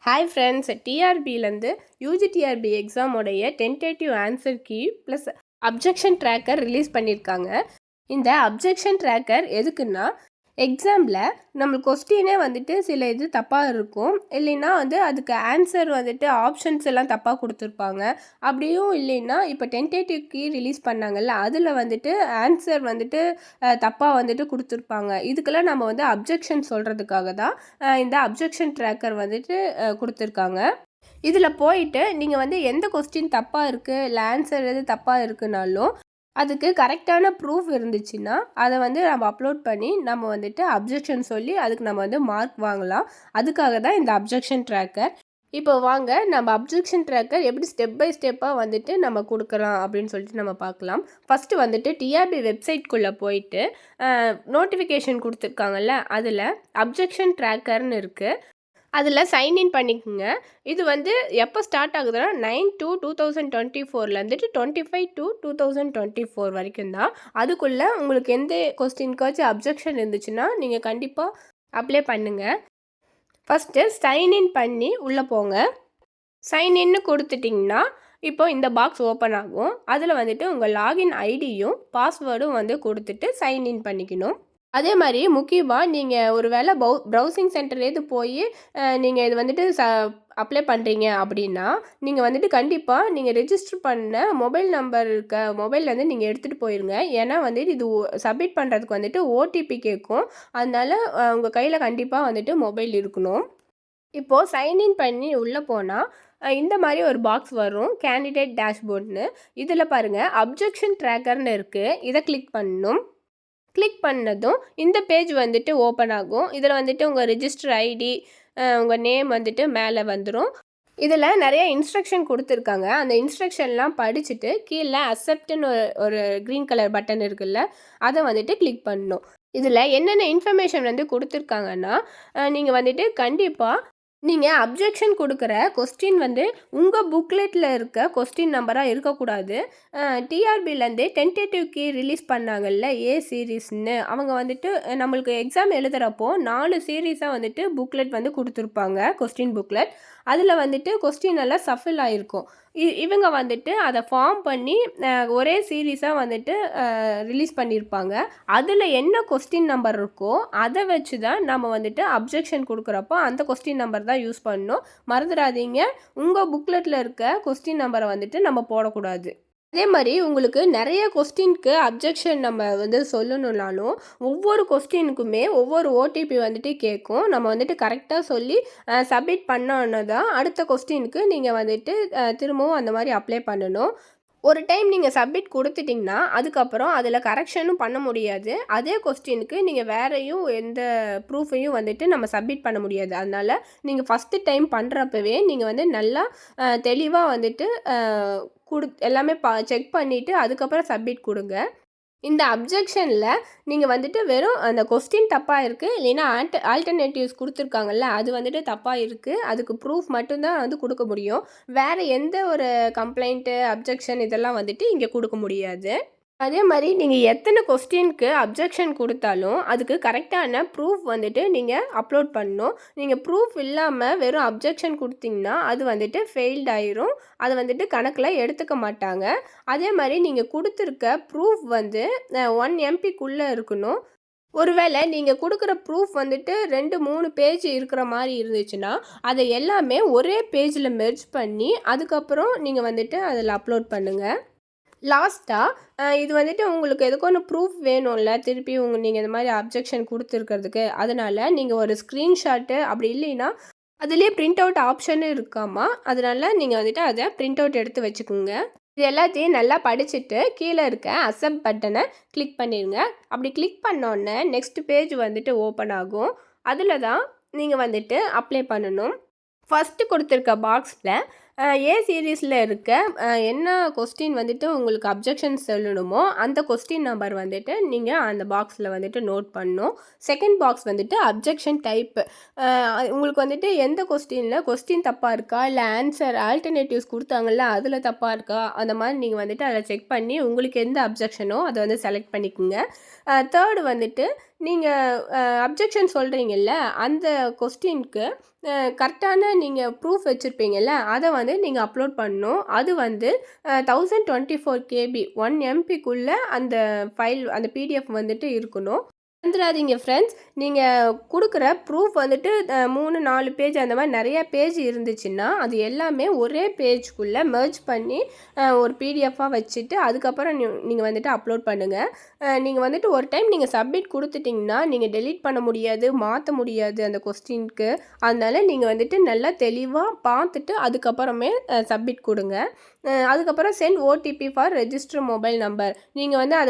Hi friends, டிஆர்பிலேருந்து UGTRB எக்ஸாமோடைய tentative answer key plus objection tracker release பண்ணியிருக்காங்க. இந்த அப்ஜெக்ஷன் ட்ராக்கர் எதுக்குன்னா, எக்ஸாமில் நம்மளுக்கு கொஸ்டினே வந்துட்டு சில இது தப்பாக இருக்கும். இல்லைன்னா அதுக்கு ஆன்சர் ஆப்ஷன்ஸ் எல்லாம் தப்பாக கொடுத்துருப்பாங்க. அப்படியும் இல்லைன்னா இப்போ டென்டேட்டிவ் கீ ரிலீஸ் பண்ணாங்கல்ல, அதில் ஆன்சர் தப்பாக கொடுத்துருப்பாங்க. இதுக்கெல்லாம் நம்ம அப்ஜெக்ஷன் சொல்கிறதுக்காக தான் இந்த அப்ஜெக்ஷன் ட்ராக்கர் கொடுத்துருக்காங்க. இதில் போயிட்டு நீங்கள் எந்த கொஸ்டின் தப்பாக இருக்குது இல்லை ஆன்சர் எது தப்பாக இருக்குனாலும் அதுக்கு கரெக்டான ப்ரூஃப் இருந்துச்சுன்னா அதை நம்ம அப்லோட் பண்ணி நம்ம அப்ஜெக்ஷன் சொல்லி அதுக்கு நம்ம மார்க் வாங்கலாம். அதுக்காக தான் இந்த அப்ஜெக்ஷன் ட்ராக்கர். இப்போ வாங்க நம்ம அப்ஜெக்ஷன் ட்ராக்கர் எப்படி ஸ்டெப் பை ஸ்டெப்பாக நம்ம கொடுக்கலாம் அப்படின்னு சொல்லிட்டு நம்ம பார்க்கலாம். ஃபஸ்ட்டு டிஆர்பி வெப்சைட்குள்ளே போயிட்டு நோட்டிஃபிகேஷன் கொடுத்துருக்காங்கல்ல, அதில் அப்ஜெக்ஷன் ட்ராக்கர்னு இருக்குது. அதில் சைன்இன் பண்ணிக்கோங்க. இது எப்போ ஸ்டார்ட் ஆகுதுன்னா 9/2/2024 25/2/2024 வரைக்கும் தான். அதுக்குள்ளே உங்களுக்கு எந்த கொஸ்டின்காச்சும் அப்ஜெக்ஷன் இருந்துச்சுன்னா நீங்கள் கண்டிப்பாக அப்ளை பண்ணுங்கள். ஃபஸ்ட்டு சைன்இன் பண்ணி உள்ளே போங்க. சைன்இன்னு கொடுத்துட்டிங்கன்னா இப்போ இந்த பாக்ஸ் ஓப்பன் ஆகும். அதில் உங்கள் லாகின் ஐடியும் பாஸ்வேர்டும் கொடுத்துட்டு சைன்இன் பண்ணிக்கணும். அதே மாதிரி முக்கியமாக நீங்கள் ஒரு வேளை ப்ரௌசிங் சென்டர்லேருந்து போய் நீங்கள் இது அப்ளை பண்ணுறீங்க அப்படின்னா நீங்கள் கண்டிப்பாக நீங்கள் ரெஜிஸ்டர் பண்ண மொபைல் நம்பர் இருக்க மொபைல்லேருந்து நீங்கள் எடுத்துகிட்டு போயிருங்க. ஏன்னா இது சப்மிட் பண்ணுறதுக்கு ஓடிபி கேட்கும். அதனால் உங்கள் கையில் கண்டிப்பாக மொபைல் இருக்கணும். இப்போது சைன்இன் பண்ணி உள்ளே போனால் இந்த மாதிரி ஒரு பாக்ஸ் வரும், கேண்டிடேட் டேஷ்போர்ட்னு. இதில் பாருங்கள் அப்ஜெக்ஷன் ட்ராக்கர்னு இருக்குது. இதை கிளிக் பண்ணணும். கிளிக் பண்ணதும் இந்த பேஜ் ஓப்பன் ஆகும். இதில் உங்கள் ரிஜிஸ்டர் ஐடி, உங்கள் நேம் மேலே வந்துடும். இதில் நிறைய இன்ஸ்ட்ரக்ஷன் கொடுத்துருக்காங்க. அந்த இன்ஸ்ட்ரக்ஷன்லாம் படிச்சுட்டு கீழே அக்செப்ட்னு ஒரு க்ரீன் கலர் பட்டன் இருக்குல்ல, அதை கிளிக் பண்ணணும். இதில் என்னென்ன இன்ஃபர்மேஷன் கொடுத்துருக்காங்கன்னா, நீங்கள் கண்டிப்பாக நீங்கள் அப்ஜெக்ஷன் கொடுக்குற கொஸ்டின் உங்கள் புக்லெட்டில் இருக்க கொஸ்டின் நம்பராக இருக்கக்கூடாது. டிஆர்பிலேருந்தே டென்டேட்டிவ் கீ ரிலீஸ் பண்ணாங்கல்ல, ஏ சீரீஸ்னு. அவங்க நம்மளுக்கு எக்ஸாம் எழுதுகிறப்போ 4 சீரீஸாக புக்லெட் கொடுத்துருப்பாங்க, கொஸ்டின் புக்லெட். அதில் கொஸ்டின் எல்லாம் சஃபில் ஆகிருக்கும். இவங்க அதை ஃபார்ம் பண்ணி ஒரே சீரீஸாக ரிலீஸ் பண்ணியிருப்பாங்க. அதில் என்ன கொஸ்டின் நம்பர் இருக்கோ அதை வச்சு தான் நம்ம அப்ஜெக்ஷன் கொடுக்குறப்போ அந்த கொஸ்டின் நம்பர் தான் யூஸ் பண்ணணும். மறந்துடாதீங்க, உங்கள் புக்லெட்டில் இருக்க கொஸ்டின் நம்பரை நம்ம போடக்கூடாது. அதே மாதிரி உங்களுக்கு நிறைய கொஸ்டினுக்கு அப்ஜெக்ஷன் நம்ம சொல்லணுன்னாலும் ஒவ்வொரு கொஸ்டினுக்குமே ஒவ்வொரு ஓடிபி கேட்கும். நம்ம கரெக்டாக சொல்லி சப்மிட் பண்ணோன்னு தான் அடுத்த கொஸ்டினுக்கு நீங்கள் திரும்பவும் அந்த மாதிரி அப்ளை பண்ணணும். ஒரு டைம் நீங்கள் சப்மிட் கொடுத்துட்டிங்கன்னா அதுக்கப்புறம் அதில் கரெக்ஷனும் பண்ண முடியாது. அதே கொஸ்டினுக்கு நீங்கள் வேறையும் எந்த ப்ரூஃபையும் நம்ம சப்மிட் பண்ண முடியாது. அதனால் நீங்கள் ஃபஸ்ட்டு டைம் பண்ணுறப்பவே நீங்கள் நல்லா தெளிவாக எல்லாமே செக் பண்ணிவிட்டு அதுக்கப்புறம் சப்மிட் கொடுங்க. இந்த அப்ஜெக்ஷனில் நீங்கள் வெறும் அந்த கொஸ்டின் தப்பாக இருக்குது, இல்லைன்னா ஆல்டர்னேட்டிவ்ஸ் கொடுத்துருக்காங்கல்ல, அது தப்பாக இருக்குது, அதுக்கு ப்ரூஃப் மட்டும்தான் கொடுக்க முடியும். வேறு எந்த ஒரு கம்ப்ளைண்ட்டு, அப்ஜெக்ஷன் இதெல்லாம் இங்கே கொடுக்க முடியாது. அதே மாதிரி நீங்கள் எத்தனை கொஸ்டினுக்கு அப்ஜெக்ஷன் கொடுத்தாலும் அதுக்கு கரெக்டான ப்ரூஃப் நீங்கள் அப்லோட் பண்ணணும். நீங்கள் ப்ரூஃப் இல்லாமல் வெறும் அப்ஜெக்ஷன் கொடுத்தீங்கன்னா அது ஃபெயில்ட் ஆயிரும். அதை கணக்கில் எடுத்துக்க மாட்டாங்க. அதே மாதிரி நீங்கள் கொடுத்துருக்க ப்ரூஃப் 1 MBக்குள்ளே இருக்கணும். ஒருவேளை நீங்கள் கொடுக்குற ப்ரூஃப் 2-3 பேஜ் இருக்கிற மாதிரி இருந்துச்சுன்னா அதை எல்லாமே ஒரே பேஜில் மெர்ஜ் பண்ணி அதுக்கப்புறம் நீங்கள் அதில் அப்லோட் பண்ணுங்கள். லாஸ்ட்டாக இது உங்களுக்கு எதுக்கு ஒன்று ப்ரூஃப் வேணும்ல, திருப்பி நீங்கள் இந்த மாதிரி அப்ஜெக்ஷன் கொடுத்துருக்கிறதுக்கு. அதனால் நீங்கள் ஒரு ஸ்க்ரீன்ஷாட்டு அப்படி இல்லைன்னா அதுலேயே பிரிண்ட் அவுட் ஆப்ஷனும் இருக்காமா. அதனால் நீங்கள் அதை பிரிண்ட் அவுட் எடுத்து வச்சுக்கோங்க. இது எல்லாத்தையும் நல்லா படிச்சுட்டு கீழே இருக்க அக்செப்ட் பட்டனை கிளிக் பண்ணிடுங்க. அப்படி கிளிக் பண்ணோன்னே நெக்ஸ்ட் பேஜ் ஓப்பன் ஆகும். அதில் தான் நீங்கள் அப்ளை பண்ணணும். ஃபஸ்ட்டு கொடுத்துருக்க பாக்ஸில் ஏ சீரீஸில் இருக்க என்ன கொஸ்டின் வந்துட்டு உங்களுக்கு அப்ஜெக்ஷன் சொல்லணுமோ அந்த கொஸ்டின் நம்பர் வந்துட்டு நீங்கள் அந்த பாக்ஸில் வந்துட்டு நோட் பண்ணணும். செகண்ட் பாக்ஸ் வந்துட்டு அப்ஜெக்ஷன் டைப். உங்களுக்கு வந்துட்டு எந்த கொஸ்டின் தப்பாக இருக்கா, இல்லை ஆன்சர் ஆல்டர்னேட்டிவ்ஸ் கொடுத்தாங்கல்ல அதில் தப்பாக இருக்கா, அந்த மாதிரி நீங்கள் வந்துட்டு அதை செக் பண்ணி உங்களுக்கு எந்த அப்ஜெக்ஷனோ அதை வந்து செலக்ட் பண்ணிக்கோங்க. தேர்டு வந்துட்டு நீங்கள் அப்ஜெக்ஷன் சொல்கிறீங்கல்ல அந்த கொஸ்டினுக்கு கரெக்டான நீங்கள் ப்ரூஃப் வச்சுருப்பீங்கல்ல அதை வந்து நீங்கள் அப்லோட் பண்ணணும். அது வந்து 1024 KB 1 MBக்குள்ளே அந்த ஃபைல் அந்த PDF வந்துட்டு இருக்கணும். வந்துடாதீங்க ஃப்ரெண்ட்ஸ். நீங்கள் கொடுக்குற ப்ரூஃப் வந்துட்டு 3-4 பேஜ் அந்த மாதிரி நிறைய பேஜ் இருந்துச்சுன்னா அது எல்லாமே ஒரே பேஜ்குள்ளே மெர்ஜ் பண்ணி ஒரு பிடிஎஃபாக வச்சுட்டு அதுக்கப்புறம் நீங்கள் வந்துட்டு அப்லோட் பண்ணுங்கள். நீங்கள் வந்துட்டு ஒரு டைம் நீங்கள் சப்மிட் கொடுத்துட்டிங்கன்னா நீங்கள் டெலீட் பண்ண முடியாது, மாற்ற முடியாது அந்த கொஸ்டினுக்கு. அதனால நீங்கள் வந்துட்டு நல்லா தெளிவாக பார்த்துட்டு அதுக்கப்புறமே சப்மிட் கொடுங்க. அதுக்கப்புறம் sent OTP for register mobile number. நீங்கள் வந்து அதை